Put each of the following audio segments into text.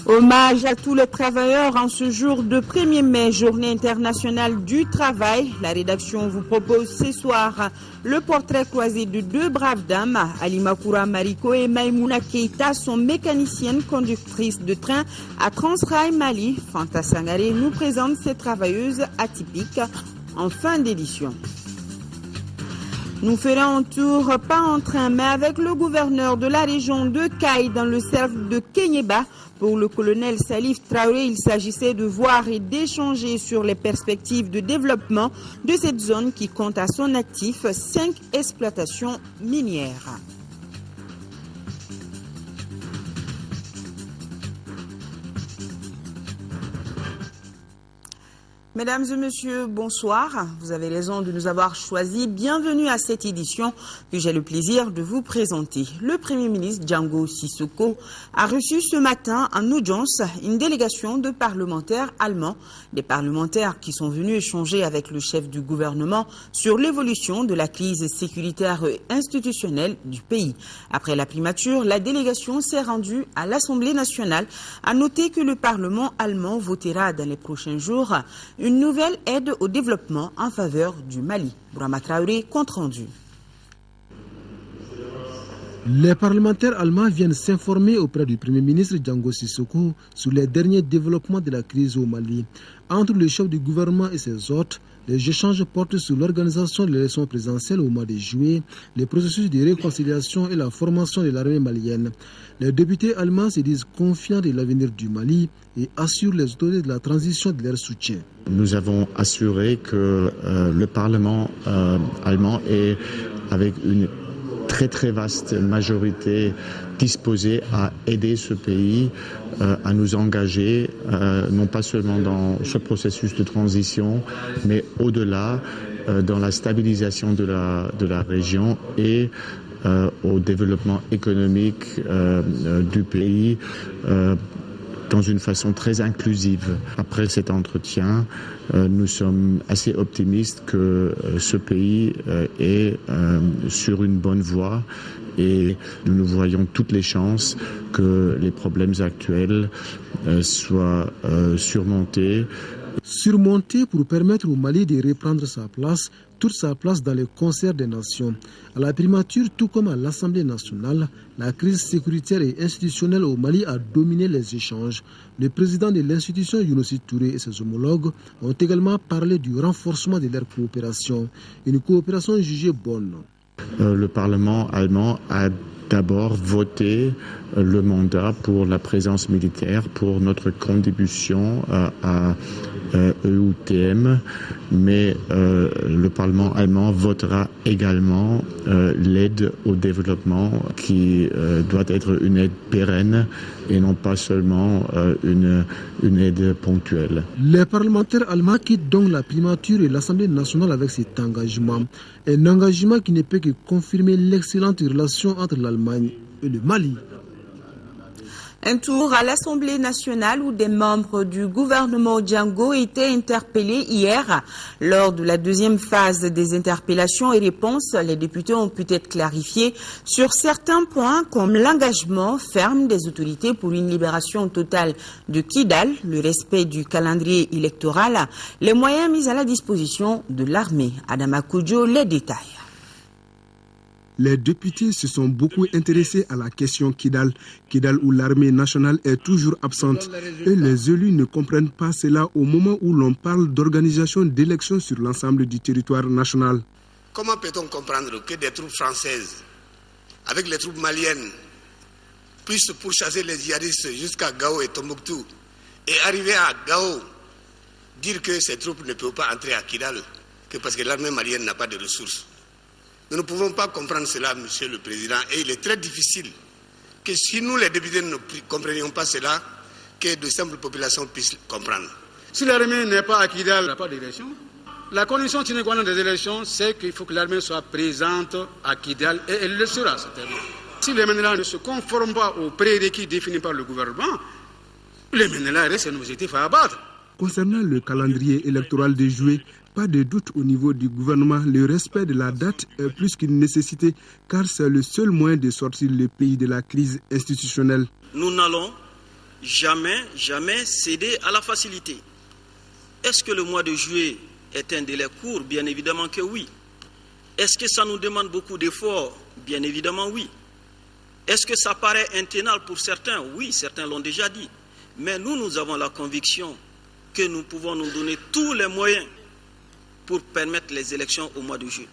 Hommage à tous les travailleurs en ce jour de 1er mai, journée internationale du travail. La rédaction vous propose ce soir le portrait croisé de deux braves dames. Alimakura Mariko et Maïmouna Keita sont mécaniciennes conductrices de train à Transrail Mali. Fanta Sangare nous présente ces travailleuses atypiques en fin d'édition. Nous ferons un tour, pas en train, mais avec le gouverneur de la région de Kaï dans le cercle de Kenyeba. Pour le colonel Salif Traoré, il s'agissait de voir et d'échanger sur les perspectives de développement de cette zone qui compte à son actif 5 exploitations minières. Mesdames et messieurs, bonsoir. Vous avez raison de nous avoir choisis. Bienvenue à cette édition que j'ai le plaisir de vous présenter. Le Premier ministre Django Sissoko a reçu ce matin en audience une délégation de parlementaires allemands. Des parlementaires qui sont venus échanger avec le chef du gouvernement sur l'évolution de la crise sécuritaire et institutionnelle du pays. Après la primature, la délégation s'est rendue à l'Assemblée nationale. À noter que le Parlement allemand votera dans les prochains jours une nouvelle aide au développement en faveur du Mali. Bourama Traoré, compte rendu. Les parlementaires allemands viennent s'informer auprès du Premier ministre Django Sissoko sur les derniers développements de la crise au Mali. Entre le chef du gouvernement et ses hôtes, les échanges portent sur l'organisation de l'élection présidentielle au mois de juillet, les processus de réconciliation et la formation de l'armée malienne. Les députés allemands se disent confiants de l'avenir du Mali et assurent les autorités de la transition de leur soutien. Nous avons assuré que le Parlement allemand est avec une très vaste majorité disposée à aider ce pays à nous engager, non pas seulement dans ce processus de transition, mais au-delà, dans la stabilisation de la région et au développement économique du pays dans une façon très inclusive. Après cet entretien, nous sommes assez optimistes que ce pays est sur une bonne voie et nous voyons toutes les chances que les problèmes actuels soient surmontés. Surmontés pour permettre au Mali de reprendre sa place, toute sa place dans le concert des nations. À la primature, tout comme à l'Assemblée nationale, la crise sécuritaire et institutionnelle au Mali a dominé les échanges. Le président de l'institution, Younousi Touré, et ses homologues ont également parlé du renforcement de leur coopération. Une coopération jugée bonne. Le Parlement allemand a d'abord voté le mandat pour la présence militaire, pour notre contribution à EUTM, mais le Parlement allemand votera également l'aide au développement qui doit être une aide pérenne et non pas seulement une aide ponctuelle. Les parlementaires allemands quittent donc la primature et l'Assemblée nationale avec cet engagement. Un engagement qui ne peut que confirmer l'excellente relation entre l'Allemagne et le Mali. Un tour à l'Assemblée nationale où des membres du gouvernement Django étaient interpellés hier. Lors de la deuxième phase des interpellations et réponses, les députés ont pu être clarifiés sur certains points comme l'engagement ferme des autorités pour une libération totale de Kidal, le respect du calendrier électoral, les moyens mis à la disposition de l'armée. Adama Koudjo, les détails. Les députés se sont beaucoup intéressés à la question Kidal où l'armée nationale est toujours absente. Et les élus ne comprennent pas cela au moment où l'on parle d'organisation d'élections sur l'ensemble du territoire national. Comment peut-on comprendre que des troupes françaises, avec les troupes maliennes, puissent pourchasser les djihadistes jusqu'à Gao et Tombouctou et arriver à Gao, dire que ces troupes ne peuvent pas entrer à Kidal, que parce que l'armée malienne n'a pas de ressources? Nous ne pouvons pas comprendre cela, Monsieur le Président, et il est très difficile que si nous, les députés, ne comprenions pas cela, que de simples populations puissent comprendre. Si l'armée n'est pas à Kidal, il n'y a pas d'élection. La condition sine qua non des élections, c'est qu'il faut que l'armée soit présente à Kidal, et elle le sera certainement. Si les Ménélas ne se conforment pas aux prérequis définis par le gouvernement, les Ménélas restent un objectif à abattre. Concernant le calendrier électoral de juillet, Pas de doute au niveau du gouvernement, le respect de la date est plus qu'une nécessité car c'est le seul moyen de sortir le pays de la crise institutionnelle. Nous n'allons jamais céder à la facilité. Est-ce que le mois de juillet est un délai court? Bien évidemment que oui. Est-ce que ça nous demande beaucoup d'efforts? Bien évidemment oui. Est-ce que ça paraît intenable pour certains? Oui, certains l'ont déjà dit. Mais nous avons la conviction que nous pouvons nous donner tous les moyens pour permettre les élections au mois de juillet.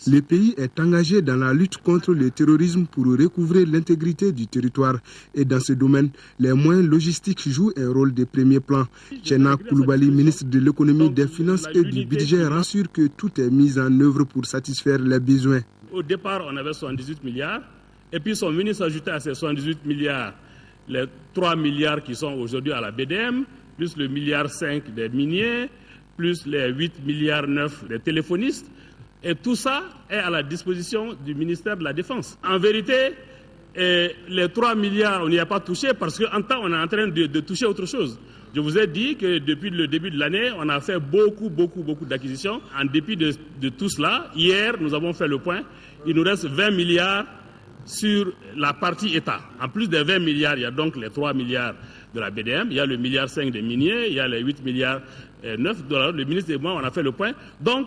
Le pays est engagé dans la lutte contre le terrorisme pour recouvrer l'intégrité du territoire. Et dans ce domaine, les moyens logistiques jouent un rôle de premier plan. Tchena Koulibaly, ministre de l'économie, des finances et du budget, rassure que tout est mis en œuvre pour satisfaire les besoins. Au départ, on avait 78 milliards. Et puis son ministre ajoutait à ces 78 milliards les 3 milliards qui sont aujourd'hui à la BDM, plus le milliard 5 des miniers, plus les 8 milliards 9 des téléphonistes. Et tout ça est à la disposition du ministère de la Défense. En vérité, les 3 milliards, on n'y a pas touché parce qu'en temps, on est en train de toucher autre chose. Je vous ai dit que depuis le début de l'année, on a fait beaucoup d'acquisitions. En dépit de tout cela, hier, nous avons fait le point. Il nous reste 20 milliards sur la partie État. En plus des 20 milliards, il y a donc les 3 milliards de la BDM, il y a le milliard 5 des miniers, il y a les 8 milliards 9 $. Le ministre et moi, on a fait le point. Donc,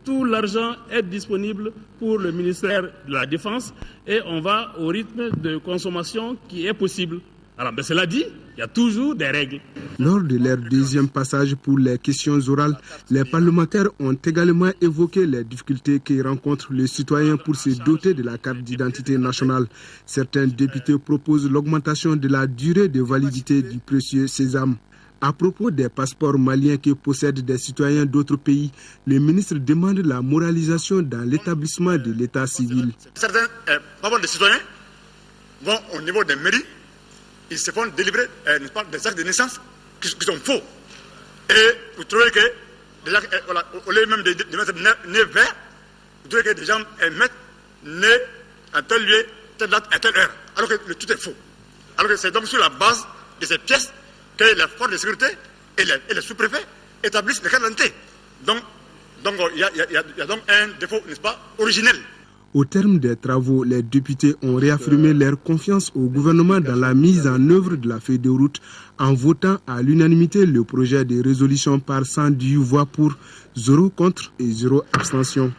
tout l'argent est disponible pour le ministère de la Défense et on va au rythme de consommation qui est possible. Alors, cela dit, il y a toujours des règles. Lors de leur deuxième passage pour les questions orales, les parlementaires ont également évoqué les difficultés que rencontre le citoyen pour se doter de la carte d'identité nationale. Certains députés proposent l'augmentation de la durée de validité du précieux sésame. À propos des passeports maliens que possèdent des citoyens d'autres pays, le ministre demande la moralisation dans l'établissement de l'état civil. Certains passeports de citoyens vont au niveau des mairies. Ils se font délivrer des actes de naissance qui sont faux. Et vous trouvez que, au lieu même de mettre né vert, vous trouvez que des gens mettent né à tel lieu, telle date, à telle heure, alors que tout est faux. Alors que c'est donc sur la base de ces pièces que les forces de sécurité et les sous-préfets établissent les cartes d'identité. Donc il y a donc un défaut, n'est-ce pas, originel. Au terme des travaux, les députés ont réaffirmé leur confiance au gouvernement dans la mise en œuvre de la feuille de route en votant à l'unanimité le projet de résolution par 110 voix pour, 0 contre et 0 abstention.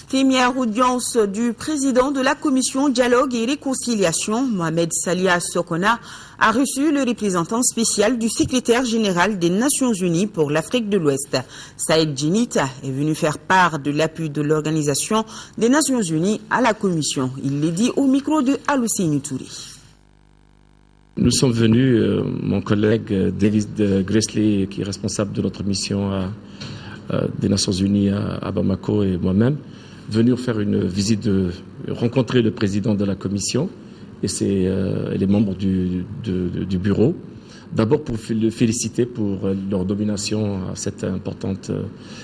Première audience du président de la commission Dialogue et Réconciliation, Mohamed Salia Sokona, a reçu le représentant spécial du secrétaire général des Nations Unies pour l'Afrique de l'Ouest. Saïd Djinit est venu faire part de l'appui de l'Organisation des Nations Unies à la commission. Il l'a dit au micro de Aloussine Touré. Nous sommes venus, mon collègue David Gresley, qui est responsable de notre mission des Nations Unies à Bamako, et moi-même, venir faire une visite, rencontrer le président de la commission et les membres du bureau. D'abord pour le féliciter pour leur nomination à cette importante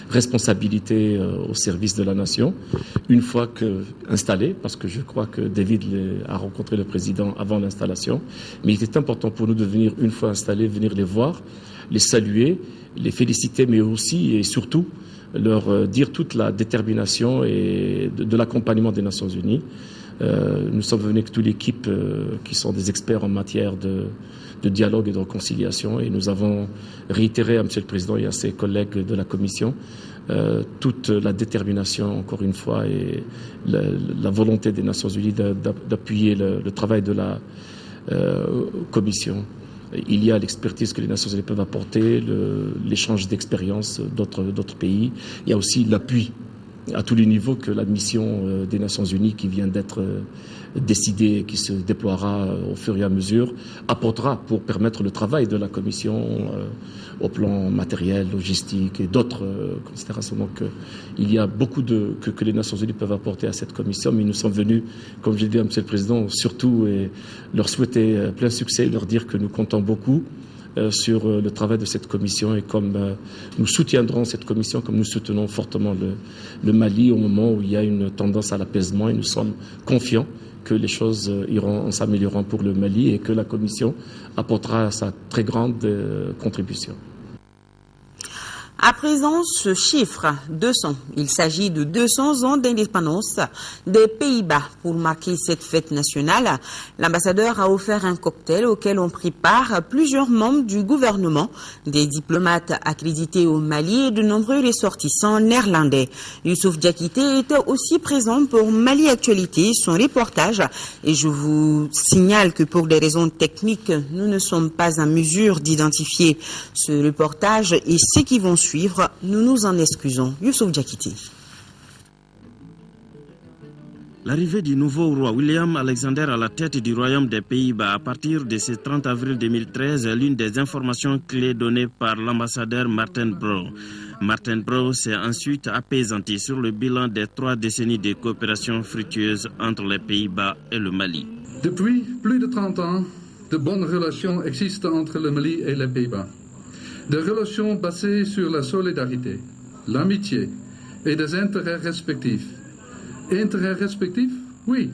responsabilité au service de la nation. Une fois installé, parce que je crois que David a rencontré le président avant l'installation, mais il était important pour nous de venir, une fois installés, venir les voir, les saluer, les féliciter, mais aussi et surtout leur dire toute la détermination et de l'accompagnement des Nations Unies. Nous sommes venus avec toute l'équipe qui sont des experts en matière de dialogue et de réconciliation, et nous avons réitéré à M. le Président et à ses collègues de la Commission toute la détermination, encore une fois, et la volonté des Nations Unies d'appuyer le travail de la Commission. Il y a l'expertise que les Nations Unies peuvent apporter, l'échange d'expériences d'autres pays. Il y a aussi l'appui à tous les niveaux que la mission des Nations Unies qui vient d'être décidée, qui se déploiera au fur et à mesure, apportera pour permettre le travail de la Commission au plan matériel, logistique et d'autres considérations. Donc il y a beaucoup que les Nations Unies peuvent apporter à cette Commission, mais nous sommes venus, comme j'ai dit à M. le Président, surtout leur souhaiter plein succès, leur dire que nous comptons beaucoup sur le travail de cette commission, et comme nous soutiendrons cette commission, comme nous soutenons fortement le Mali au moment où il y a une tendance à l'apaisement, et nous sommes confiants que les choses s'amélioreront pour le Mali et que la commission apportera sa très grande contribution. À présent, ce chiffre, 200. Il s'agit de 200 ans d'indépendance des Pays-Bas. Pour marquer cette fête nationale, l'ambassadeur a offert un cocktail auquel ont pris part plusieurs membres du gouvernement, des diplomates accrédités au Mali et de nombreux ressortissants néerlandais. Youssouf Diakité était aussi présent pour Mali Actualité, son reportage. Et je vous signale que pour des raisons techniques, nous ne sommes pas en mesure d'identifier ce reportage et ceux qui vont suivre, nous nous en excusons. Youssouf Diakité. L'arrivée du nouveau roi William Alexander à la tête du Royaume des Pays-Bas à partir de ce 30 avril 2013 est l'une des informations clés données par l'ambassadeur Martin Brou. Martin Brou s'est ensuite apaisanti sur le bilan des 3 décennies de coopération fructueuse entre les Pays-Bas et le Mali. Depuis plus de 30 ans, de bonnes relations existent entre le Mali et les Pays-Bas. Des relations basées sur la solidarité, l'amitié et des intérêts respectifs. Intérêts respectifs? Oui.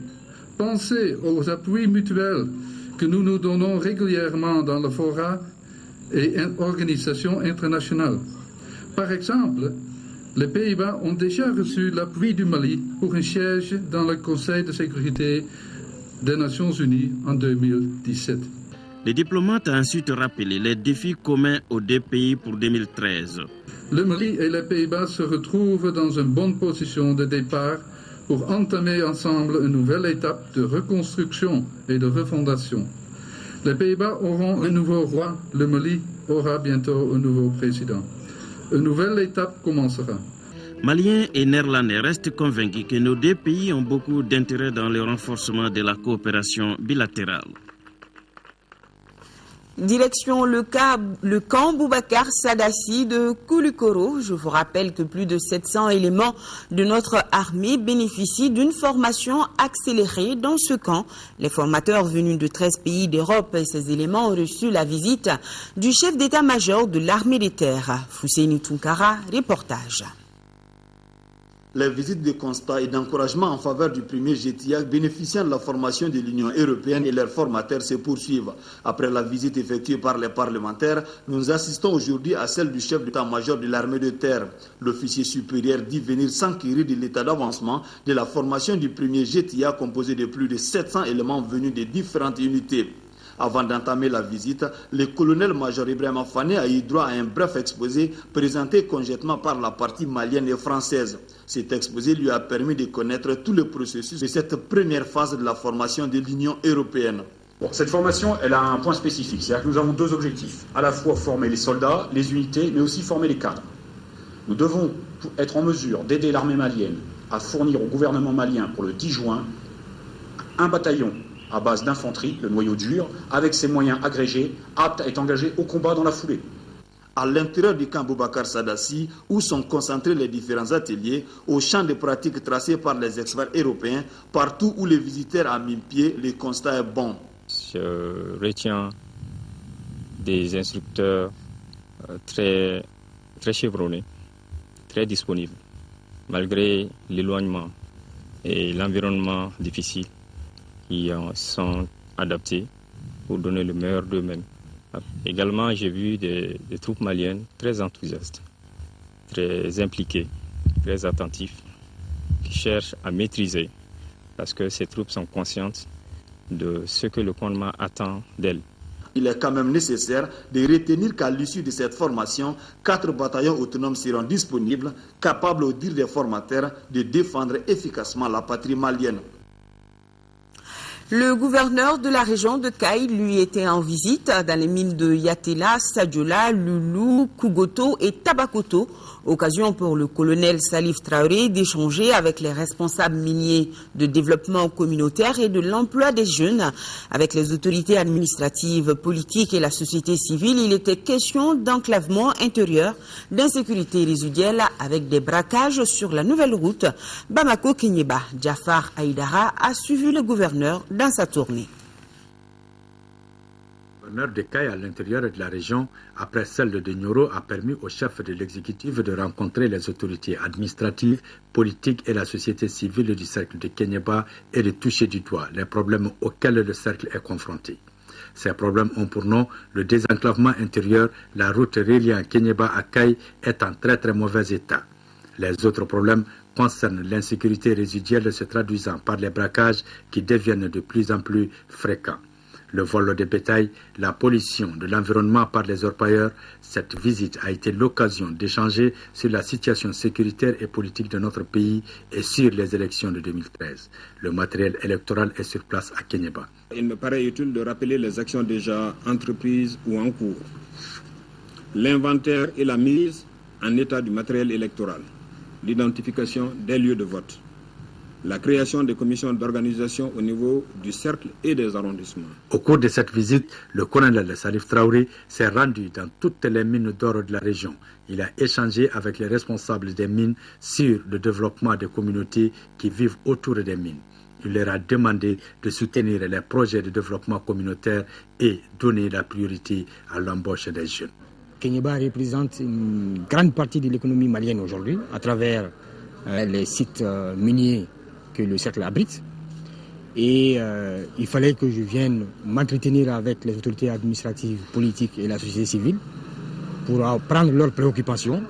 Pensez aux appuis mutuels que nous nous donnons régulièrement dans le fora et organisations internationales. Par exemple, les Pays-Bas ont déjà reçu l'appui du Mali pour un siège dans le Conseil de sécurité des Nations Unies en 2017. Les diplomates ont ensuite rappelé les défis communs aux 2 pays pour 2013. Le Mali et les Pays-Bas se retrouvent dans une bonne position de départ pour entamer ensemble une nouvelle étape de reconstruction et de refondation. Les Pays-Bas auront un nouveau roi, le Mali aura bientôt un nouveau président. Une nouvelle étape commencera. Maliens et Néerlandais restent convaincus que nos 2 pays ont beaucoup d'intérêt dans le renforcement de la coopération bilatérale. Direction le camp Boubacar Sadassi de Koulikoro. Je vous rappelle que plus de 700 éléments de notre armée bénéficient d'une formation accélérée dans ce camp. Les formateurs venus de 13 pays d'Europe et ces éléments ont reçu la visite du chef d'état-major de l'armée des terres. Fousseini Tunkara, reportage. Les visites de constat et d'encouragement en faveur du premier GTIA bénéficiant de la formation de l'Union européenne et leurs formateurs se poursuivent. Après la visite effectuée par les parlementaires, nous assistons aujourd'hui à celle du chef d'état-major de l'armée de terre. L'officier supérieur dit venir s'enquérir de l'état d'avancement de la formation du premier GTIA composé de plus de 700 éléments venus de différentes unités. Avant d'entamer la visite, le colonel-major Ibrahim Afane a eu droit à un bref exposé présenté conjointement par la partie malienne et française. Cet exposé lui a permis de connaître tout le processus de cette première phase de la formation de l'Union européenne. Bon, cette formation, elle a un point spécifique, c'est-à-dire que nous avons 2 objectifs, à la fois former les soldats, les unités, mais aussi former les cadres. Nous devons être en mesure d'aider l'armée malienne à fournir au gouvernement malien pour le 10 juin un bataillon à base d'infanterie, le noyau dur, avec ses moyens agrégés, aptes à être engagés au combat dans la foulée. À l'intérieur du camp Boubacar Sadassi, où sont concentrés les différents ateliers, au champ de pratiques tracé par les experts européens, partout où les visiteurs ont mis pied, le constat est bon. Je retiens des instructeurs très chevronnés, très disponibles, malgré l'éloignement et l'environnement difficile, qui sont adaptés pour donner le meilleur d'eux-mêmes. Également, j'ai vu des troupes maliennes très enthousiastes, très impliquées, très attentifs, qui cherchent à maîtriser, parce que ces troupes sont conscientes de ce que le commandement attend d'elles. Il est quand même nécessaire de retenir qu'à l'issue de cette formation, 4 bataillons autonomes seront disponibles, capables, au dire des formateurs, de défendre efficacement la patrie malienne. Le gouverneur de la région de Kaï, lui, était en visite dans les mines de Yatela, Sadiola, Loulou, Kougoto et Tabakoto. Occasion pour le colonel Salif Traoré d'échanger avec les responsables miniers de développement communautaire et de l'emploi des jeunes. Avec les autorités administratives, politiques et la société civile, il était question d'enclavement intérieur, d'insécurité résiduelle avec des braquages sur la nouvelle route Bamako-Kenyeba. Jafar Aïdara a suivi le gouverneur dans sa tournée. Le gouverneur de Kaï à l'intérieur de la région, après celle de Nioro, a permis au chef de l'exécutif de rencontrer les autorités administratives, politiques et la société civile du cercle de Kenyeba et de toucher du doigt les problèmes auxquels le cercle est confronté. Ces problèmes ont pour nom le désenclavement intérieur. La route reliant Kéniéba à Kaï est en très très mauvais état. Les autres problèmes concernent l'insécurité résiduelle se traduisant par les braquages qui deviennent de plus en plus fréquents. Le vol de bétail, la pollution de l'environnement par les orpailleurs. Cette visite a été l'occasion d'échanger sur la situation sécuritaire et politique de notre pays et sur les élections de 2013. Le matériel électoral est sur place à Kéniéba. Il me paraît utile de rappeler les actions déjà entreprises ou en cours. L'inventaire et la mise en état du matériel électoral, l'identification des lieux de vote, la création des commissions d'organisation au niveau du cercle et des arrondissements. Au cours de cette visite, le colonel Salif Traoré s'est rendu dans toutes les mines d'or de la région. Il a échangé avec les responsables des mines sur le développement des communautés qui vivent autour des mines. Il leur a demandé de soutenir les projets de développement communautaire et donner la priorité à l'embauche des jeunes. Kéniéba représente une grande partie de l'économie malienne aujourd'hui à travers les sites miniers que le cercle abrite. Et il fallait que je vienne m'entretenir avec les autorités administratives, politiques et la société civile pour prendre leurs préoccupations,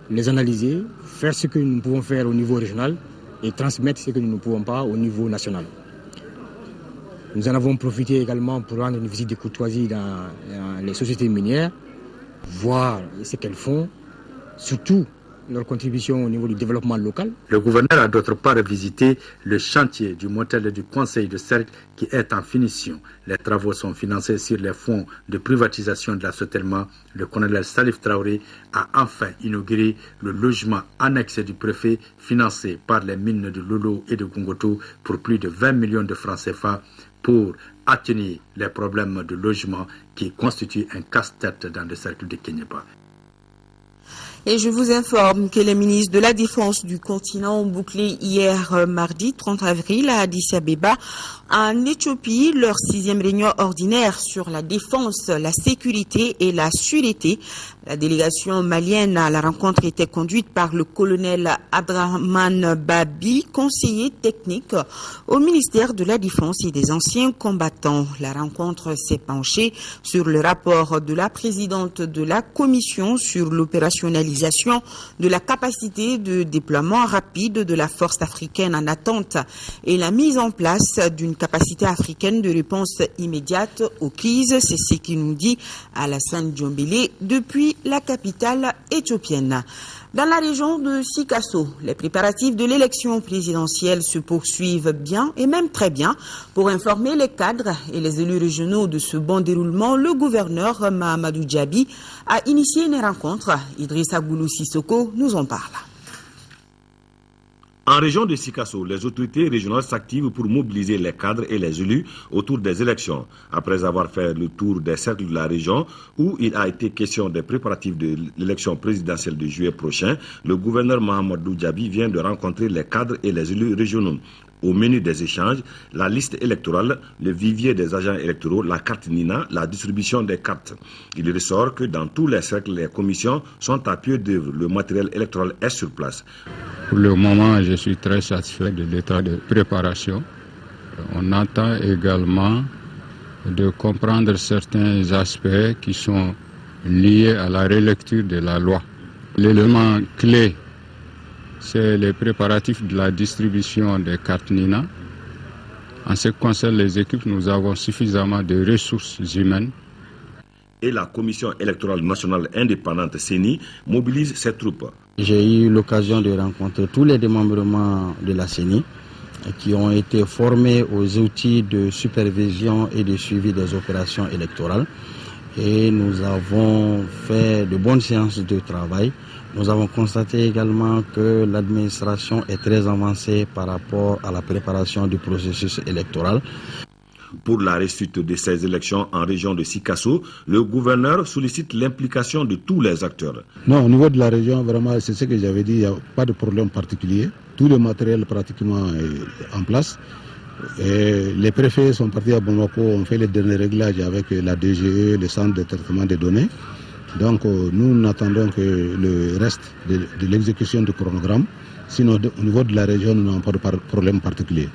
les analyser, faire ce que nous pouvons faire au niveau régional et transmettre ce que nous ne pouvons pas au niveau national. Nous en avons profité également pour rendre une visite de courtoisie dans les sociétés minières, voir ce qu'elles font, surtout leur contribution au niveau du développement local. Le gouverneur a d'autre part visité le chantier du motel du conseil de cercle qui est en finition. Les travaux sont financés sur les fonds de privatisation de la Sotelma. Le colonel Salif Traoré a enfin inauguré le logement annexe du préfet financé par les mines de Lolo et de Gungoto pour plus de 20 millions de francs CFA pour atténuer les problèmes de logement qui constituent un casse-tête dans le cercle de Kéniéba. Et je vous informe que les ministres de la Défense du continent ont bouclé hier mardi 30 avril à Addis Abeba en Éthiopie leur 6e réunion ordinaire sur la défense, la sécurité et la sûreté. La délégation malienne à la rencontre était conduite par le colonel Abdrahman Babi, conseiller technique au ministère de la Défense et des anciens combattants. La rencontre s'est penchée sur le rapport de la présidente de la commission sur l'opérationnalisation de la capacité de déploiement rapide de la force africaine en attente et la mise en place d'une capacité africaine de réponse immédiate aux crises. C'est ce qui nous dit Alassane Diombélé depuis la capitale éthiopienne. Dans la région de Sikasso, les préparatifs de l'élection présidentielle se poursuivent bien et même très bien. Pour informer les cadres et les élus régionaux de ce bon déroulement, le gouverneur Mahamadou Djabi a initié une rencontre. Idrissa Goulou Sissoko nous en parle. En région de Sikasso, les autorités régionales s'activent pour mobiliser les cadres et les élus autour des élections. Après avoir fait le tour des cercles de la région où il a été question des préparatifs de l'élection présidentielle de juillet prochain, le gouverneur Mahamadou Djabi vient de rencontrer les cadres et les élus régionaux. Au menu des échanges, la liste électorale, le vivier des agents électoraux, la carte Nina, la distribution des cartes. Il ressort que dans tous les cercles, les commissions sont à pied d'œuvre. Le matériel électoral est sur place. Pour le moment, je suis très satisfait de l'état de préparation. On attend également de comprendre certains aspects qui sont liés à la relecture de la loi. L'élément clé, c'est les préparatifs de la distribution des cartes Nina. En ce qui concerne les équipes, nous avons suffisamment de ressources humaines. Et la Commission électorale nationale indépendante CENI mobilise ses troupes. J'ai eu l'occasion de rencontrer tous les démembrements de la CENI qui ont été formés aux outils de supervision et de suivi des opérations électorales. Et nous avons fait de bonnes séances de travail. Nous avons constaté également que l'administration est très avancée par rapport à la préparation du processus électoral. Pour la réussite de ces élections en région de Sikasso, le gouverneur sollicite l'implication de tous les acteurs. Non, au niveau de la région, vraiment, c'est ce que j'avais dit, il n'y a pas de problème particulier. Tout le matériel pratiquement est en place. Et les préfets sont partis à Bamako, on fait les derniers réglages avec la DGE, le centre de traitement des données. Donc nous n'attendons que le reste de l'exécution du chronogramme. Sinon, au niveau de la région, nous n'avons pas de problème particulier.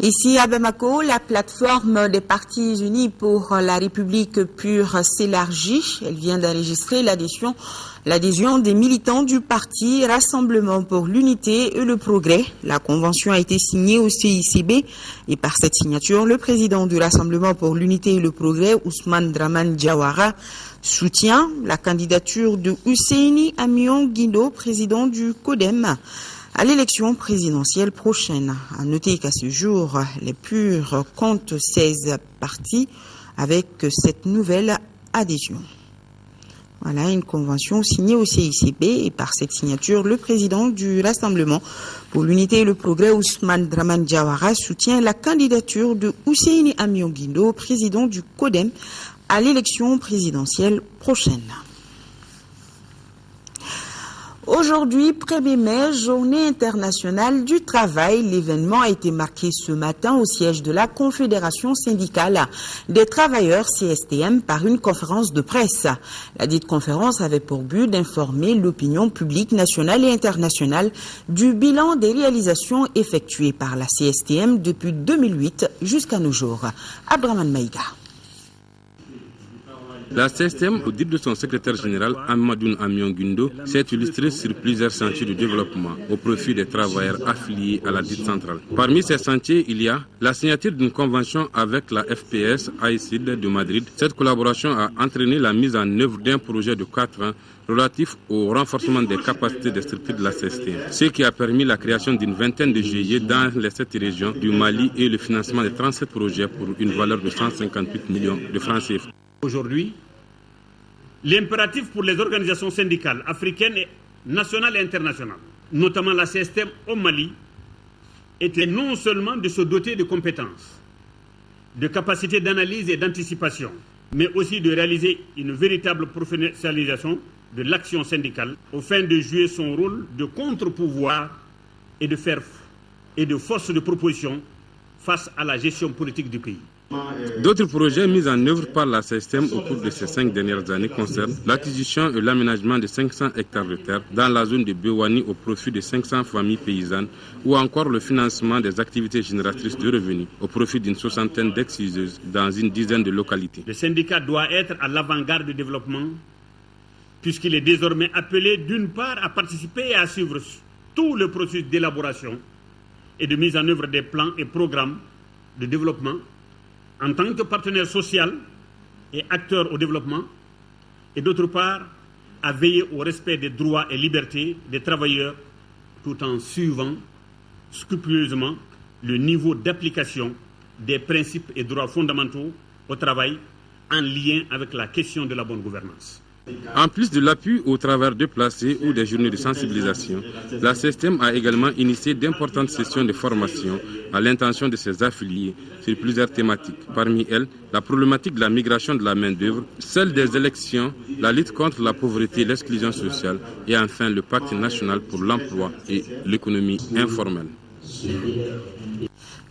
Ici à Bamako, la plateforme des partis unis pour la République pure s'élargit. Elle vient d'enregistrer l'adhésion des militants du parti Rassemblement pour l'unité et le progrès. La convention a été signée au CICB et par cette signature, le président du Rassemblement pour l'unité et le progrès, Ousmane Dramane Diawara, soutient la candidature de Husseini Amion Guindo, président du CODEM, à l'élection présidentielle prochaine. À noter qu'à ce jour, les Purs comptent 16 partis avec cette nouvelle adhésion. Voilà une convention signée au CICB et par cette signature, le président du Rassemblement pour l'unité et le progrès, Ousmane Dramane Diawara, soutient la candidature de Husseini Amion Guindo, président du CODEM, à l'élection présidentielle prochaine. Aujourd'hui, 1er mai, journée internationale du travail. L'événement a été marqué ce matin au siège de la Confédération syndicale des travailleurs CSTM par une conférence de presse. La dite conférence avait pour but d'informer l'opinion publique nationale et internationale du bilan des réalisations effectuées par la CSTM depuis 2008 jusqu'à nos jours. Abdraman Maïga. La CSTM, au dire de son secrétaire général Amadoun Amion Guindo, s'est illustrée sur plusieurs sentiers de développement au profit des travailleurs affiliés à la dite centrale. Parmi ces sentiers, il y a la signature d'une convention avec la FPS AICID de Madrid. Cette collaboration a entraîné la mise en œuvre d'un projet de 4 ans relatif au renforcement des capacités des structures de la CSTM, ce qui a permis la création d'une vingtaine de GIE dans les 7 régions du Mali et le financement de 37 projets pour une valeur de 158 millions de francs CFA. Aujourd'hui, l'impératif pour les organisations syndicales africaines, nationales et internationales, notamment la CSTM au Mali, était non seulement de se doter de compétences, de capacités d'analyse et d'anticipation, mais aussi de réaliser une véritable professionnalisation de l'action syndicale au fin de jouer son rôle de contre-pouvoir et de force de proposition face à la gestion politique du pays. D'autres projets mis en œuvre par la CSTM au cours de ces 5 dernières années concernent l'acquisition et l'aménagement de 500 hectares de terre dans la zone de Bewani au profit de 500 familles paysannes ou encore le financement des activités génératrices de revenus au profit d'une 60aine d'exciseuses dans une dizaine de localités. Le syndicat doit être à l'avant-garde du développement puisqu'il est désormais appelé d'une part à participer et à suivre tout le processus d'élaboration et de mise en œuvre des plans et programmes de développement en tant que partenaire social et acteur au développement, et d'autre part, à veiller au respect des droits et libertés des travailleurs tout en suivant scrupuleusement le niveau d'application des principes et droits fondamentaux au travail en lien avec la question de la bonne gouvernance. En plus de l'appui aux travailleurs déplacés ou des journées de sensibilisation, la CSTM a également initié d'importantes sessions de formation à l'intention de ses affiliés sur plusieurs thématiques. Parmi elles, la problématique de la migration de la main-d'œuvre, celle des élections, la lutte contre la pauvreté et l'exclusion sociale, et enfin le pacte national pour l'emploi et l'économie informelle.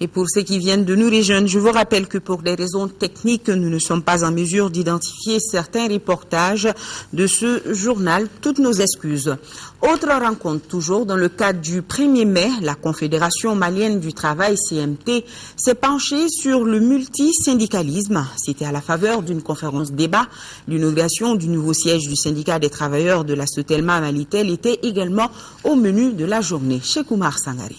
Et pour ceux qui viennent de nous rejoindre, je vous rappelle que pour des raisons techniques, nous ne sommes pas en mesure d'identifier certains reportages de ce journal. Toutes nos excuses. Autre rencontre, toujours dans le cadre du 1er mai, la Confédération malienne du travail, CMT, s'est penchée sur le multisyndicalisme. C'était à la faveur d'une conférence débat. L'inauguration du nouveau siège du syndicat des travailleurs de la Sotelma Malitel était également au menu de la journée. Cheikh Oumar Sangari.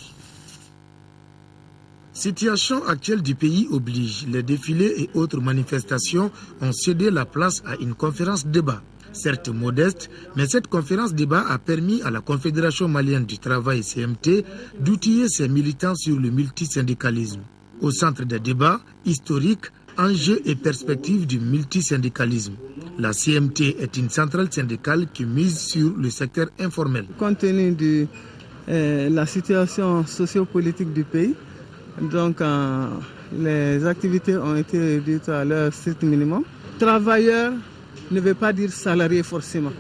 Situation actuelle du pays oblige. Les défilés et autres manifestations ont cédé la place à une conférence débat. Certes modeste, mais cette conférence débat a permis à la Confédération malienne du travail CMT d'outiller ses militants sur le multisyndicalisme. Au centre des débats, historiques, enjeux et perspectives du multisyndicalisme. La CMT est une centrale syndicale qui mise sur le secteur informel. Compte tenu de la situation sociopolitique du pays, donc les activités ont été réduites à leur strict minimum. Travailleurs ne veut pas dire salariés forcément.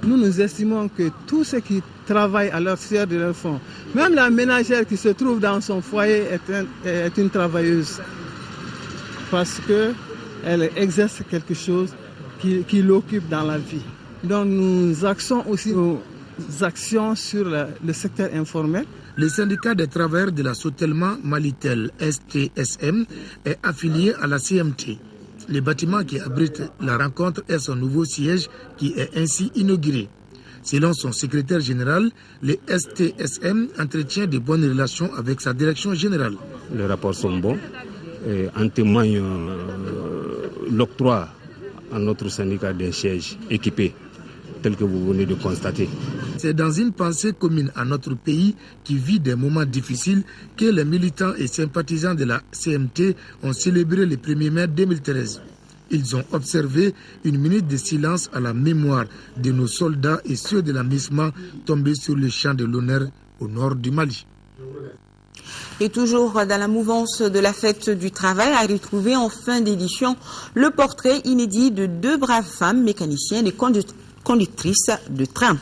Nous estimons que tous ceux qui travaillent à leur sueur de leur fond, même la ménagère qui se trouve dans son foyer est une travailleuse parce qu'elle exerce quelque chose qui l'occupe dans la vie. Donc nous axons aussi actions sur le secteur informel. Le syndicat des travailleurs de la Sotelma Malitel STSM est affilié à la CMT. Le bâtiment qui abrite la rencontre est son nouveau siège qui est ainsi inauguré. Selon son secrétaire général, le STSM entretient de bonnes relations avec sa direction générale. Les rapports sont bons. En témoigne l'octroi à notre syndicat d'un siège équipé, tel que vous venez de constater. C'est dans une pensée commune à notre pays qui vit des moments difficiles que les militants et sympathisants de la CMT ont célébré le 1er mai 2013. Ils ont observé une minute de silence à la mémoire de nos soldats et ceux de la MISMA tombés sur le champ de l'honneur au nord du Mali. Et toujours dans la mouvance de la fête du travail, à retrouver en fin d'édition le portrait inédit de 2 braves femmes mécaniciennes et conductrices de train.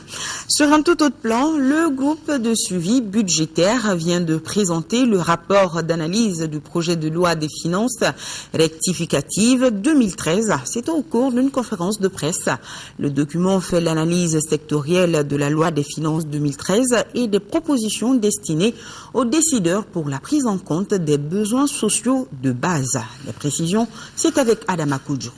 Sur un tout autre plan, le groupe de suivi budgétaire vient de présenter le rapport d'analyse du projet de loi des finances rectificative 2013. C'était au cours d'une conférence de presse. Le document fait l'analyse sectorielle de la loi des finances 2013 et des propositions destinées aux décideurs pour la prise en compte des besoins sociaux de base. Les précisions, c'est avec Adama Koudjou.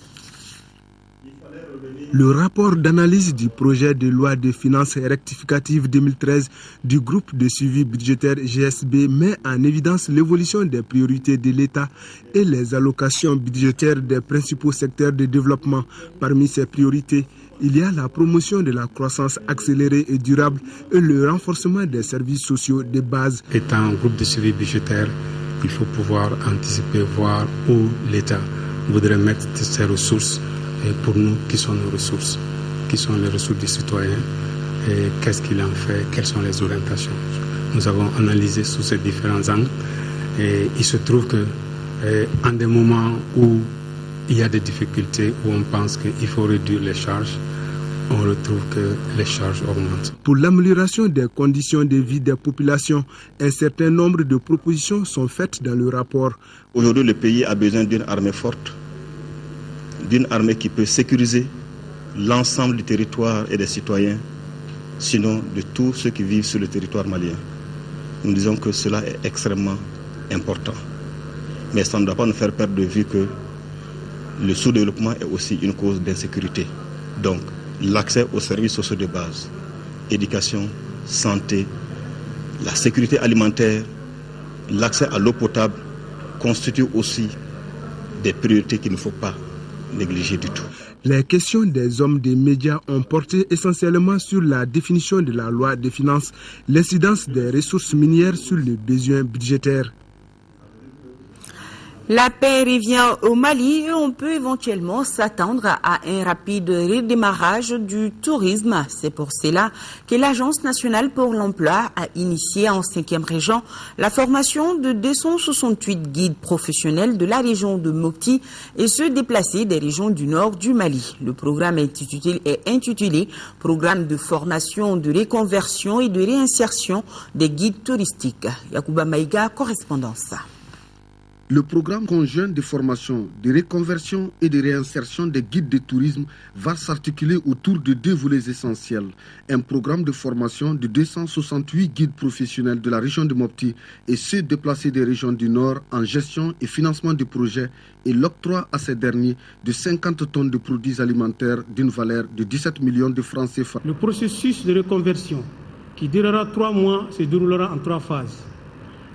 Le rapport d'analyse du projet de loi de finances rectificative 2013 du groupe de suivi budgétaire GSB met en évidence l'évolution des priorités de l'État et les allocations budgétaires des principaux secteurs de développement. Parmi ces priorités, il y a la promotion de la croissance accélérée et durable et le renforcement des services sociaux de base. Étant un groupe de suivi budgétaire, il faut pouvoir anticiper, voir où l'État voudrait mettre ses ressources. Et pour nous, qui sont nos ressources? Qui sont les ressources des citoyens? Et qu'est-ce qu'il en fait? Quelles sont les orientations? Nous avons analysé sous ces différents angles et il se trouve que en des moments où il y a des difficultés, où on pense qu'il faut réduire les charges, on retrouve que les charges augmentent. Pour l'amélioration des conditions de vie des populations, un certain nombre de propositions sont faites dans le rapport. Aujourd'hui, le pays a besoin d'une armée forte, d'une armée qui peut sécuriser l'ensemble du territoire et des citoyens, sinon de tous ceux qui vivent sur le territoire malien. Nous disons que cela est extrêmement important. Mais ça ne doit pas nous faire perdre de vue que le sous-développement est aussi une cause d'insécurité. Donc, l'accès aux services sociaux de base, éducation, santé, la sécurité alimentaire, l'accès à l'eau potable constituent aussi des priorités qu'il ne faut pas négliger du tout. Les questions des hommes des médias ont porté essentiellement sur la définition de la loi des finances, l'incidence des ressources minières sur les besoins budgétaires. La paix revient au Mali et on peut éventuellement s'attendre à un rapide redémarrage du tourisme. C'est pour cela que l'Agence nationale pour l'emploi a initié en 5e région la formation de 268 guides professionnels de la région de Mopti et ceux déplacés des régions du nord du Mali. Le programme est intitulé Programme de formation, de reconversion et de réinsertion des guides touristiques. Yacouba Maïga, correspondance. Le programme conjoint de formation, de reconversion et de réinsertion des guides de tourisme va s'articuler autour de 2 volets essentiels. Un programme de formation de 268 guides professionnels de la région de Mopti et ceux déplacés des régions du Nord en gestion et financement de projets et l'octroi à ces derniers de 50 tonnes de produits alimentaires d'une valeur de 17 millions de francs CFA. Le processus de reconversion qui durera 3 mois se déroulera en 3 phases.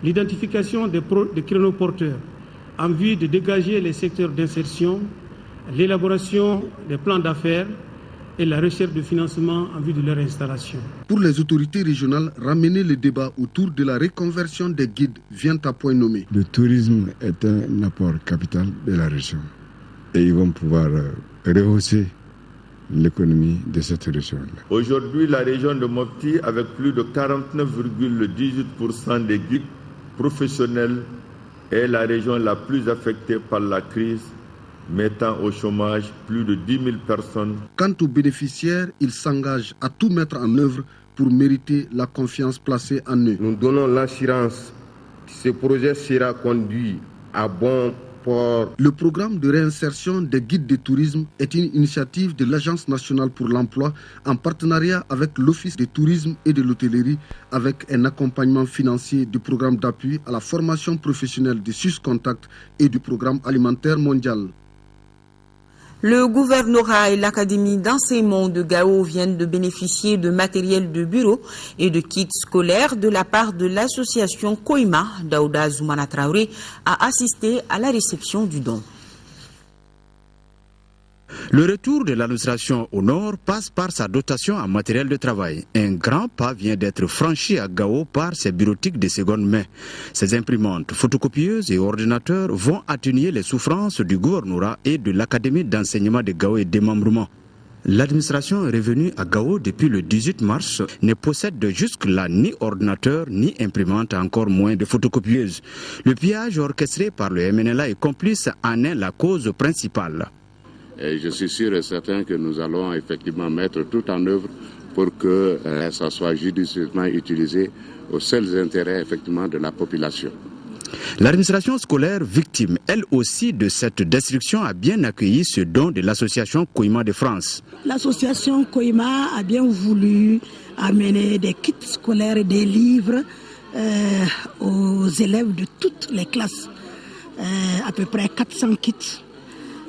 L'identification des créneaux-porteurs en vue de dégager les secteurs d'insertion, l'élaboration des plans d'affaires et la recherche de financement en vue de leur installation. Pour les autorités régionales, ramener le débat autour de la reconversion des guides vient à point nommé. Le tourisme est un apport capital de la région et ils vont pouvoir rehausser l'économie de cette région-là. Aujourd'hui, la région de Mopti, avec plus de 49,18% des guides professionnels, est la région la plus affectée par la crise, mettant au chômage plus de 10 000 personnes. Quant aux bénéficiaires, ils s'engagent à tout mettre en œuvre pour mériter la confiance placée en eux. Nous donnons l'assurance que ce projet sera conduit à bon sport. Le programme de réinsertion des guides de tourisme est une initiative de l'Agence nationale pour l'emploi en partenariat avec l'Office de tourisme et de l'hôtellerie avec un accompagnement financier du programme d'appui à la formation professionnelle de SUSContact et du programme alimentaire mondial. Le gouvernorat et l'Académie d'enseignement de Gao viennent de bénéficier de matériel de bureau et de kits scolaires de la part de l'association Koima. Daouda Zoumana Traoré a assisté à la réception du don. Le retour de l'administration au nord passe par sa dotation en matériel de travail. Un grand pas vient d'être franchi à Gao par ses bureautiques de seconde main. Ces imprimantes, photocopieuses et ordinateurs vont atténuer les souffrances du gouvernorat et de l'Académie d'enseignement de Gao et démembrement. L'administration est revenue à Gao depuis le 18 mars, ne possède jusque-là ni ordinateur, ni imprimante, encore moins de photocopieuse. Le pillage orchestré par le MNLA et complice en est la cause principale. Et je suis sûr et certain que nous allons effectivement mettre tout en œuvre pour que ça soit judicieusement utilisé aux seuls intérêts effectivement de la population. L'administration scolaire, victime elle aussi de cette destruction, a bien accueilli ce don de l'association Koima de France. L'association Koima a bien voulu amener des kits scolaires et des livres aux élèves de toutes les classes, à peu près 400 kits.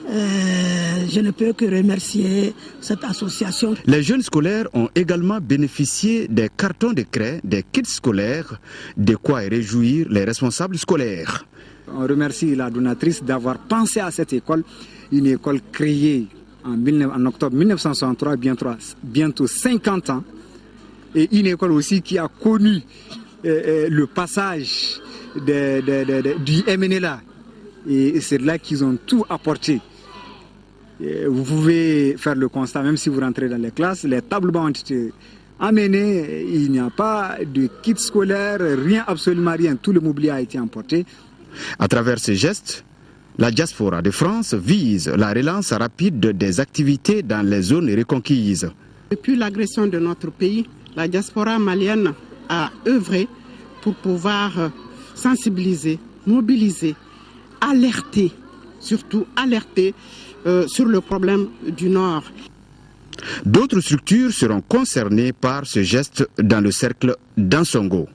Je ne peux que remercier cette association. Les jeunes scolaires ont également bénéficié des cartons de craie, des kits scolaires, de quoi réjouir les responsables scolaires. On remercie la donatrice d'avoir pensé à cette école, une école créée en octobre 1963, bientôt 50 ans, et une école aussi qui a connu le passage du MNLA. Et c'est là qu'ils ont tout apporté. Vous pouvez faire le constat, même si vous rentrez dans les classes, les tables bancs ont été amenées, il n'y a pas de kit scolaire, rien, absolument rien, tout le mobilier a été emporté. À travers ces gestes, la diaspora de France vise la relance rapide des activités dans les zones reconquises. Depuis l'agression de notre pays, la diaspora malienne a œuvré pour pouvoir sensibiliser, mobiliser, alerter, surtout alerter sur le problème du Nord. D'autres structures seront concernées par ce geste dans le cercle d'Ansongo.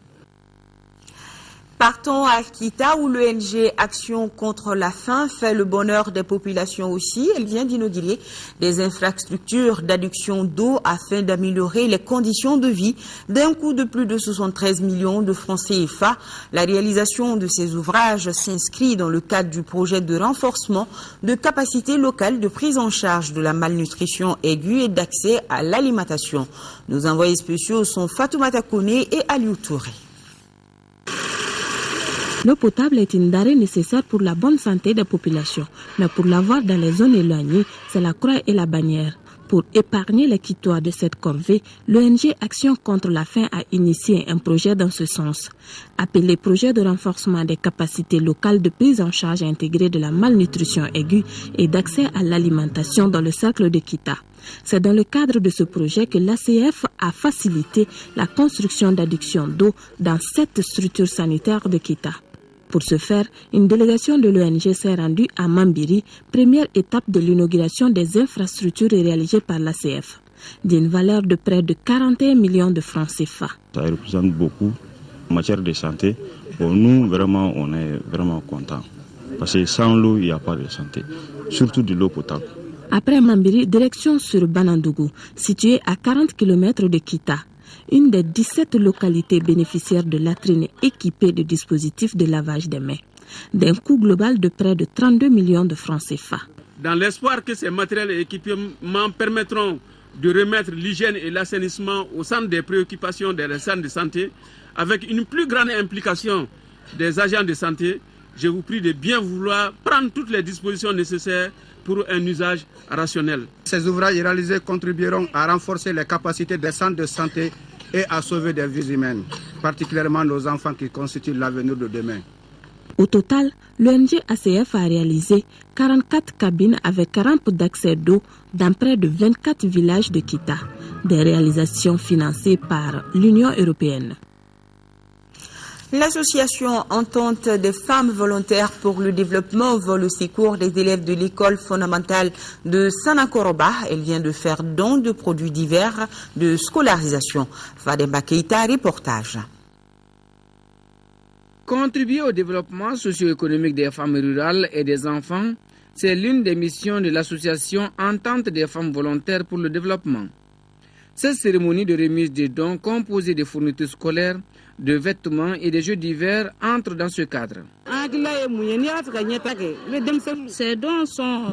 Partons à Kita où l'ONG Action contre la faim fait le bonheur des populations aussi. Elle vient d'inaugurer des infrastructures d'adduction d'eau afin d'améliorer les conditions de vie d'un coût de plus de 73 millions de francs CFA. La réalisation de ces ouvrages s'inscrit dans le cadre du projet de renforcement de capacités locales de prise en charge de la malnutrition aiguë et d'accès à l'alimentation. Nos envoyés spéciaux sont Fatoumata Kone et Aliou Touré. L'eau potable est une denrée nécessaire pour la bonne santé des populations. Mais pour l'avoir dans les zones éloignées, c'est la croix et la bannière. Pour épargner les Quitois de cette corvée, l'ONG Action contre la faim a initié un projet dans ce sens. Appelé projet de renforcement des capacités locales de prise en charge intégrée de la malnutrition aiguë et d'accès à l'alimentation dans le cercle de Kita. C'est dans le cadre de ce projet que l'ACF a facilité la construction d'adductions d'eau dans 7 structures sanitaires de Kita. Pour ce faire, une délégation de l'ONG s'est rendue à Mambiri, première étape de l'inauguration des infrastructures réalisées par l'ACF, d'une valeur de près de 41 millions de francs CFA. Ça représente beaucoup en matière de santé. Pour nous, vraiment, on est vraiment contents. Parce que sans l'eau, il n'y a pas de santé, surtout de l'eau potable. Après Mambiri, direction sur Banandougou, située à 40 km de Kita. Une des 17 localités bénéficiaires de latrines équipées de dispositifs de lavage des mains, d'un coût global de près de 32 millions de francs CFA. Dans l'espoir que ces matériels et équipements permettront de remettre l'hygiène et l'assainissement au centre des préoccupations des centres de santé, avec une plus grande implication des agents de santé, je vous prie de bien vouloir prendre toutes les dispositions nécessaires pour un usage rationnel. Ces ouvrages réalisés contribueront à renforcer les capacités des centres de santé et à sauver des vies humaines, particulièrement nos enfants qui constituent l'avenir de demain. Au total, l'ONG ACF a réalisé 44 cabines avec rampes d'accès d'eau dans près de 24 villages de Kita, des réalisations financées par l'Union européenne. L'association Entente des femmes volontaires pour le développement vole au secours des élèves de l'école fondamentale de Sanakoroba. Elle vient de faire don de produits divers de scolarisation. Fademba Keita, reportage. Contribuer au développement socio-économique des femmes rurales et des enfants, c'est l'une des missions de l'association Entente des femmes volontaires pour le développement. Cette cérémonie de remise des dons composée de fournitures scolaires, de vêtements et de jeux divers entre dans ce cadre. Ces dons sont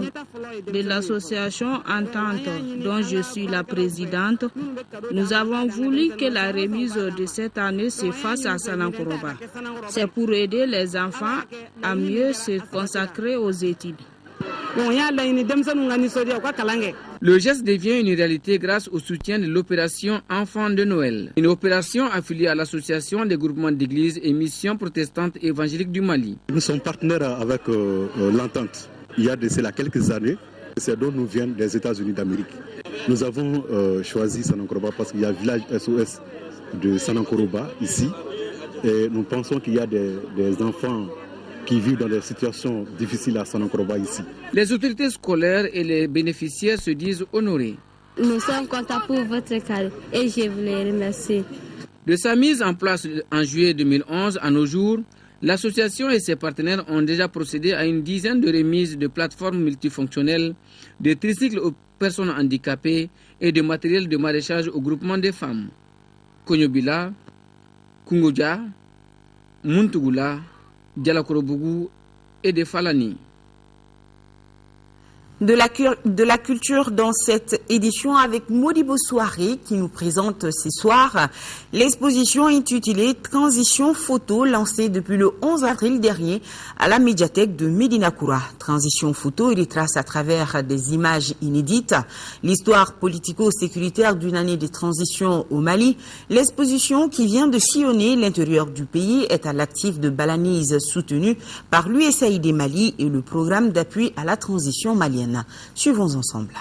de l'association Entente, dont je suis la présidente. Nous avons voulu que la remise de cette année se fasse à Sanakoroba. C'est pour aider les enfants à mieux se consacrer aux études. Le geste devient une réalité grâce au soutien de l'opération Enfants de Noël, une opération affiliée à l'association des groupements d'églises et missions protestantes évangéliques du Mali. Nous sommes partenaires avec l'Entente. Il y a de cela quelques années, ces dons nous viennent des États-Unis d'Amérique. Nous avons choisi Sanakoroba parce qu'il y a un village SOS de Sanakoroba ici. Et nous pensons qu'il y a des enfants qui vivent dans des situations difficiles à Sanakoroba ici. Les autorités scolaires et les bénéficiaires se disent honorés. Nous sommes contents pour votre cadeau et je vous les remercie. De sa mise en place en juillet 2011 à nos jours, l'association et ses partenaires ont déjà procédé à une dizaine de remises de plateformes multifonctionnelles, de tricycles aux personnes handicapées et de matériel de maraîchage au groupement des femmes. Konyobila, Kungoja, Muntugula, Dialakorobougou et de Falani. De la culture dans cette édition avec Modibo Soirée qui nous présente ce soir l'exposition intitulée Transition photo lancée depuis le 11 avril dernier à la médiathèque de Médina-Koura. Transition photo il retrace à travers des images inédites l'histoire politico-sécuritaire d'une année de transition au Mali. L'exposition qui vient de sillonner l'intérieur du pays est à l'actif de Balanise soutenue par l'USAID Mali et le programme d'appui à la transition malienne. Suivons ensemble.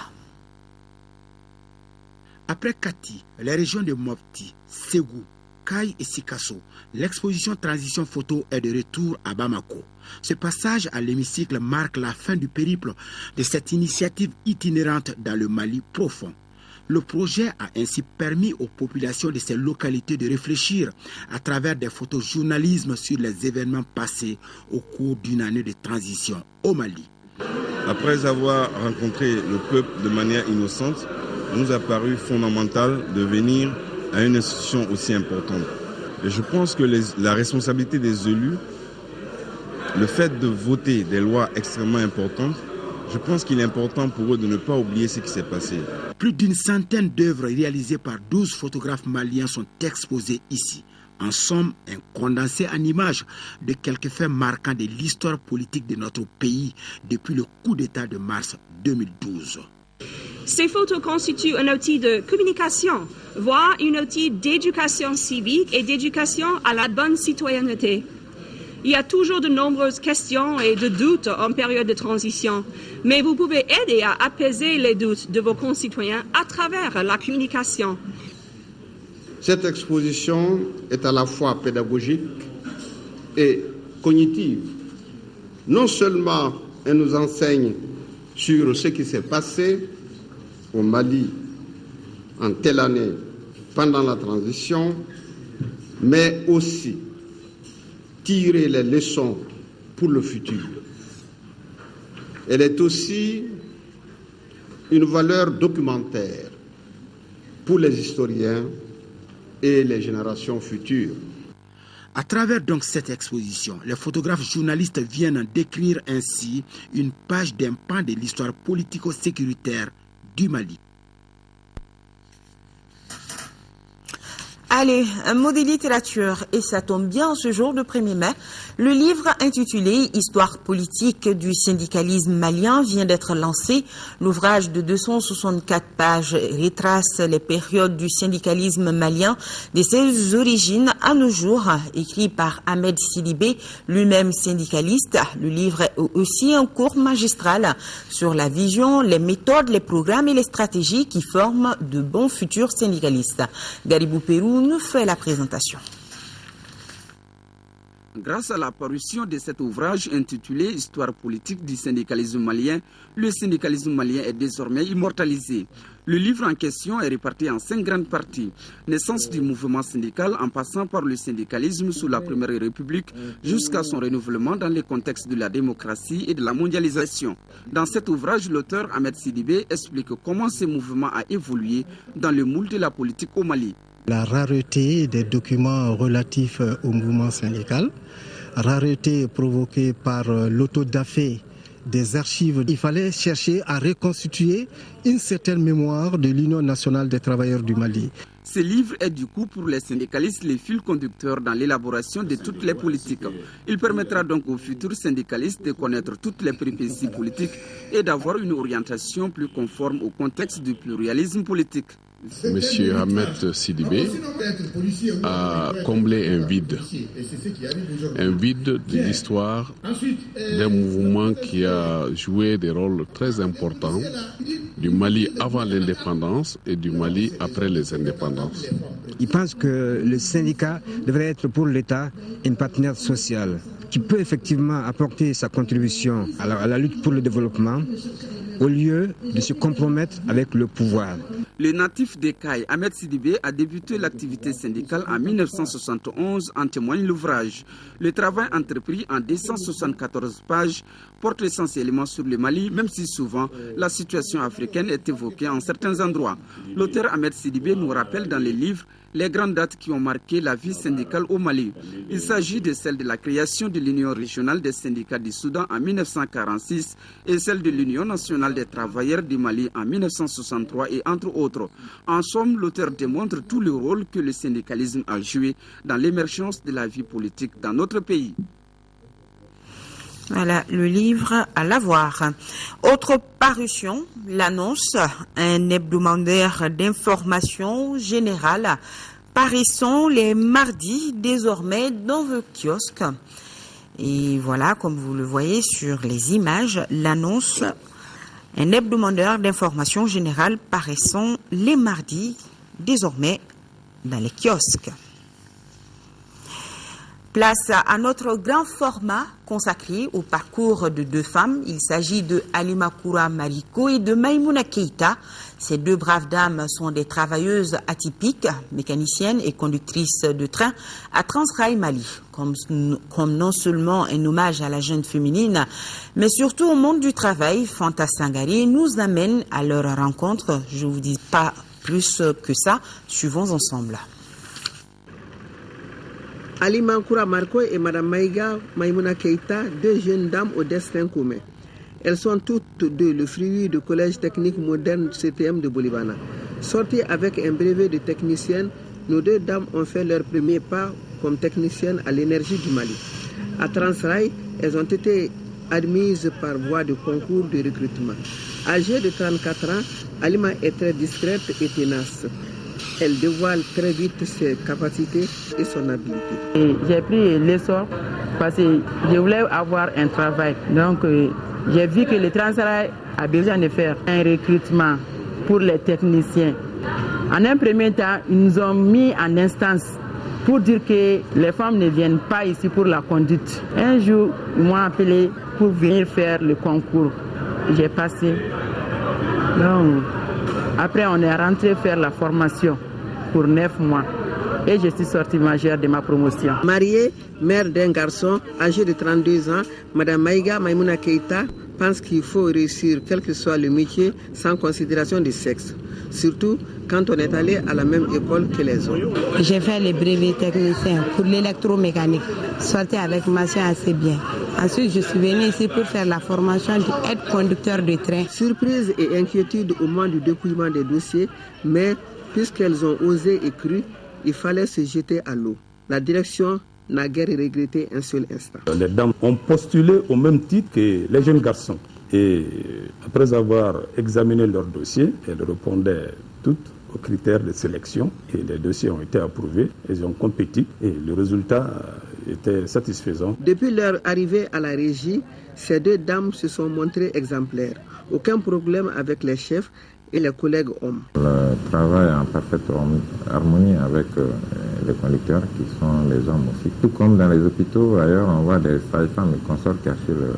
Après Kati, les régions de Mopti, Ségou, Kaï et Sikasso, l'exposition Transition Photo est de retour à Bamako. Ce passage à l'hémicycle marque la fin du périple de cette initiative itinérante dans le Mali profond. Le projet a ainsi permis aux populations de ces localités de réfléchir à travers des photojournalismes sur les événements passés au cours d'une année de transition au Mali. Après avoir rencontré le peuple de manière innocente, il nous a paru fondamental de venir à une institution aussi importante. Et je pense que la responsabilité des élus, le fait de voter des lois extrêmement importantes, je pense qu'il est important pour eux de ne pas oublier ce qui s'est passé. Plus d'une centaine d'œuvres réalisées par 12 photographes maliens sont exposées ici. En somme, un condensé en images de quelques faits marquants de l'histoire politique de notre pays depuis le coup d'État de mars 2012. Ces photos constituent un outil de communication, voire un outil d'éducation civique et d'éducation à la bonne citoyenneté. Il y a toujours de nombreuses questions et de doutes en période de transition, mais vous pouvez aider à apaiser les doutes de vos concitoyens à travers la communication. Cette exposition est à la fois pédagogique et cognitive. Non seulement elle nous enseigne sur ce qui s'est passé au Mali en telle année pendant la transition, mais aussi tirer les leçons pour le futur. Elle est aussi une valeur documentaire pour les historiens et les générations futures. À travers donc cette exposition, les photographes journalistes viennent décrire ainsi une page d'un pan de l'histoire politico-sécuritaire du Mali. Allez, un mot de littérature, et ça tombe bien ce jour de 1er mai. Le livre intitulé « Histoire politique du syndicalisme malien » vient d'être lancé. L'ouvrage de 264 pages retrace les périodes du syndicalisme malien, de ses origines à nos jours, écrit par Ahmed Sidibé, lui-même syndicaliste. Le livre est aussi un cours magistral sur la vision, les méthodes, les programmes et les stratégies qui forment de bons futurs syndicalistes. Garibou Pérou nous fait la présentation. Grâce à la parution de cet ouvrage intitulé « Histoire politique du syndicalisme malien », le syndicalisme malien est désormais immortalisé. Le livre en question est réparti en 5 grandes parties. Naissance du mouvement syndical en passant par le syndicalisme sous la Première République jusqu'à son renouvellement dans le contexte de la démocratie et de la mondialisation. Dans cet ouvrage, l'auteur Ahmed Sidibé explique comment ce mouvement a évolué dans le moule de la politique au Mali. La rareté des documents relatifs au mouvement syndical, rareté provoquée par l'autodafé des archives. Il fallait chercher à reconstituer une certaine mémoire de l'Union nationale des travailleurs du Mali. Ce livre est du coup pour les syndicalistes le fil conducteur dans l'élaboration de toutes les politiques. Il permettra donc aux futurs syndicalistes de connaître toutes les péripéties politiques et d'avoir une orientation plus conforme au contexte du pluralisme politique. Monsieur Ahmed Sidibé a comblé un vide de l'histoire d'un mouvement qui a joué des rôles très importants du Mali avant l'indépendance et du Mali après les indépendances. Il pense que le syndicat devrait être pour l'État un partenaire social qui peut effectivement apporter sa contribution à la lutte pour le développement au lieu de se compromettre avec le pouvoir. Le natif d'Ekaï, Ahmed Sidibé, a débuté l'activité syndicale en 1971, en témoigne l'ouvrage. Le travail entrepris en 274 pages porte essentiellement sur le Mali, même si souvent la situation africaine est évoquée en certains endroits. L'auteur Ahmed Sidibé nous rappelle dans le livre les grandes dates qui ont marqué la vie syndicale au Mali. Il s'agit de celle de la création de l'Union régionale des syndicats du Soudan en 1946 et celle de l'Union nationale des travailleurs du Mali en 1963 et entre autres. En somme, l'auteur démontre tout le rôle que le syndicalisme a joué dans l'émergence de la vie politique dans notre pays. Voilà, le livre à l'avoir. Autre parution, l'annonce, un hebdomadaire d'information générale paraissant les mardis désormais dans vos kiosques. Et voilà, comme vous le voyez sur les images, l'annonce, un hebdomadaire d'information générale paraissant les mardis désormais dans les kiosques. Place à notre grand format consacré au parcours de 2 femmes. Il s'agit de Alimakura Mariko et de Maïmouna Keïta. Ces 2 braves dames sont des travailleuses atypiques, mécaniciennes et conductrices de train à Transrail Mali. Comme non seulement un hommage à la jeune féminine, mais surtout au monde du travail, Fanta Sangari nous amène à leur rencontre. Je ne vous dis pas plus que ça, suivons ensemble. Ali Mankoura Marco et Mme Maïga Maïmouna Keïta, 2 jeunes dames au destin commun. Elles sont toutes 2 le fruit du collège technique moderne CTM de Bolivana. Sorties avec un brevet de technicienne, nos 2 dames ont fait leur premier pas comme techniciennes à l'énergie du Mali. À Transrail, elles ont été admises par voie de concours de recrutement. Âgée de 34 ans, Alima est très discrète et tenace. Elle dévoile très vite ses capacités et son habileté. J'ai pris l'essor parce que je voulais avoir un travail. Donc j'ai vu que le Transrail a besoin de faire un recrutement pour les techniciens. En un premier temps, ils nous ont mis en instance pour dire que les femmes ne viennent pas ici pour la conduite. Un jour, ils m'ont appelé pour venir faire le concours. J'ai passé. Donc, après, on est rentré faire la formation pour 9 mois et je suis sortie majeure de ma promotion. Mariée, mère d'un garçon âgé de 32 ans, Mme Maïga Maïmouna Keïta pense qu'il faut réussir quel que soit le métier sans considération du sexe. Surtout quand on est allé à la même école que les autres. J'ai fait le brevet technicien pour l'électromécanique, sorti avec mention assez bien. Ensuite, je suis venue ici pour faire la formation d'aide-conducteur de train. Surprise et inquiétude au moment du dépouillement des dossiers, mais puisqu'elles ont osé et cru, il fallait se jeter à l'eau. La direction n'a guère regretté un seul instant. Les dames ont postulé au même titre que les jeunes garçons. Et après avoir examiné leur dossier, elles répondaient toutes aux critères de sélection et les dossiers ont été approuvés, elles ont compétit et le résultat était satisfaisant. Depuis leur arrivée à la régie, ces 2 dames se sont montrées exemplaires. Aucun problème avec les chefs et les collègues hommes. Le travail en parfaite harmonie avec les conducteurs qui sont les hommes aussi. Tout comme dans les hôpitaux, ailleurs, on voit des sages-femmes et consorts qui assurent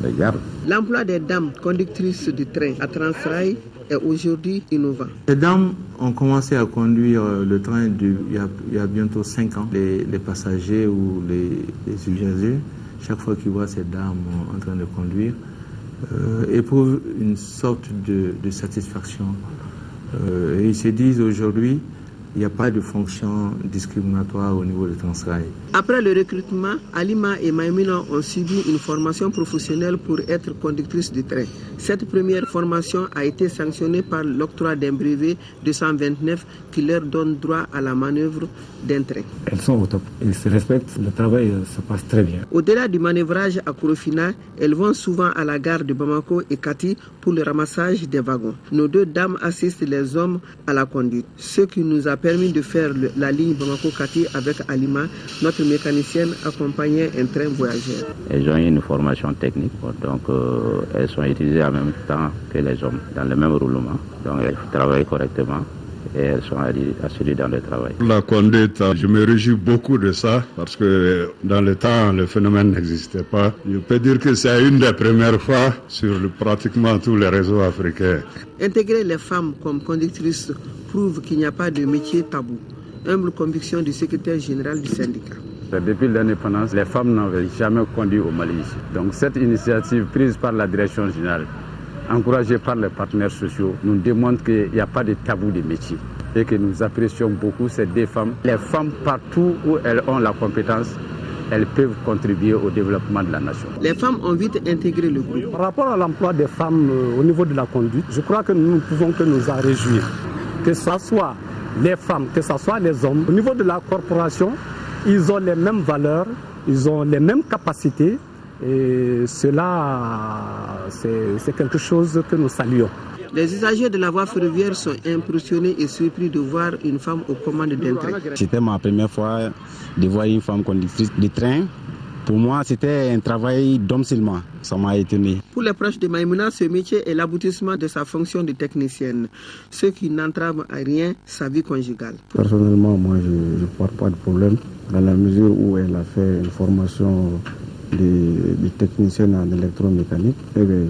les gardes. L'emploi des dames conductrices de train à Transrail est aujourd'hui innovant. Les dames ont commencé à conduire le train il y a bientôt 5 ans. Les passagers ou les usagers, chaque fois qu'ils voient ces dames en train de conduire, éprouvent une sorte de satisfaction. Et ils se disent aujourd'hui, il n'y a pas de fonction discriminatoire au niveau de Transrail. Après le recrutement, Alima et Maïmuna ont suivi une formation professionnelle pour être conductrices de train. Cette première formation a été sanctionnée par l'octroi d'un brevet 229 qui leur donne droit à la manœuvre d'un train. Elles sont au top, elles se respectent, le travail se passe très bien. Au-delà du manœuvrage à Korofina, elles vont souvent à la gare de Bamako et Kati pour le ramassage des wagons. Nos 2 dames assistent les hommes à la conduite, ce qui nous a permis de faire la ligne Bamako-Kati avec Alima, notre mécanicienne accompagnait un train voyageur. Elles ont eu une formation technique, donc elles sont utilisées en même temps que les hommes, dans le même roulement. Donc elles travaillent correctement et elles sont assurées dans le travail. La conduite, je me réjouis beaucoup de ça parce que dans le temps, le phénomène n'existait pas. Je peux dire que c'est une des premières fois sur pratiquement tous les réseaux africains. Intégrer les femmes comme conductrices prouve qu'il n'y a pas de métier tabou. Humble conviction du secrétaire général du syndicat. Depuis l'indépendance, les femmes n'avaient jamais conduit au Mali. Donc cette initiative prise par la direction générale, encouragée par les partenaires sociaux, nous démontre qu'il n'y a pas de tabou de métier et que nous apprécions beaucoup ces 2 femmes. Les femmes, partout où elles ont la compétence, elles peuvent contribuer au développement de la nation. Les femmes ont vite intégré le groupe. Par rapport à l'emploi des femmes au niveau de la conduite, je crois que nous ne pouvons que nous en réjouir. Que ce soit les femmes, que ce soit les hommes, au niveau de la corporation, ils ont les mêmes valeurs, ils ont les mêmes capacités et cela, c'est quelque chose que nous saluons. Les usagers de la voie ferroviaire sont impressionnés et surpris de voir une femme aux commandes d'un train. C'était ma première fois de voir une femme conductrice de train. Pour moi, c'était un travail d'homme seulement. Ça m'a étonné. Pour les proches de Maïmouna, ce métier est l'aboutissement de sa fonction de technicienne, ce qui n'entrave à rien sa vie conjugale. Personnellement, moi, je ne porte pas de problème dans la mesure où elle a fait une formation de technicienne en électromécanique. Et bien,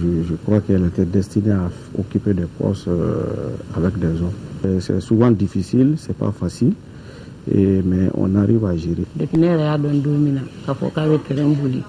je crois qu'elle était destinée à occuper des postes avec des hommes. C'est souvent difficile, c'est pas facile. Mais on arrive à gérer. Depuis que je suis domina, je suis terrain bouli,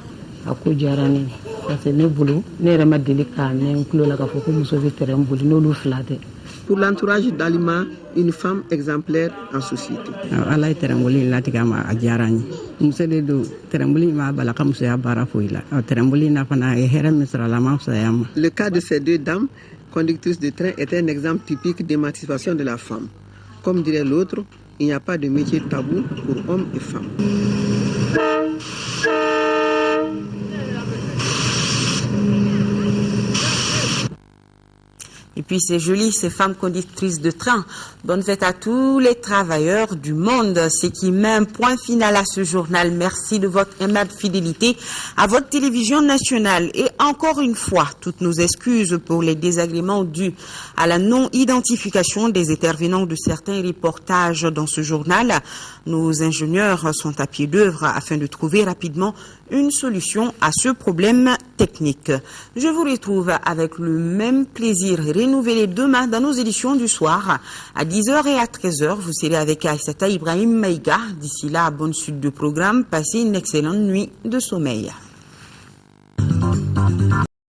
je suis jarani, parce que ne boulot, ne remet délicat, ne clôt la café comme je suis terrain bouli, ne le flatte. Pour l'entourage d'Alima, une femme exemplaire en société. Allah est terrain bouli, la tigama a jarani. Monsieur le do terrain bouli ma bala comme c'est à barafoila. Terrain bouli n'a pas na ehera misra la maf sayama. Le cas de ces 2 dames conductrices de train est un exemple typique d'émancipation de la femme. Comme dirait l'autre, il n'y a pas de métier tabou pour hommes et femmes. Et puis c'est joli, ces femmes conductrices de train. Bonne fête à tous les travailleurs du monde. C'est qui met un point final à ce journal. Merci de votre aimable fidélité à votre télévision nationale. Et encore une fois, toutes nos excuses pour les désagréments dus à la non-identification des intervenants de certains reportages dans ce journal. Nos ingénieurs sont à pied d'œuvre afin de trouver rapidement une solution à ce problème technique. Je vous retrouve avec le même plaisir renouvelé demain dans nos éditions du soir à 10h et à 13h. Vous serez avec Aïssata Ibrahim Maïga. D'ici là, bonne suite de programme. Passez une excellente nuit de sommeil.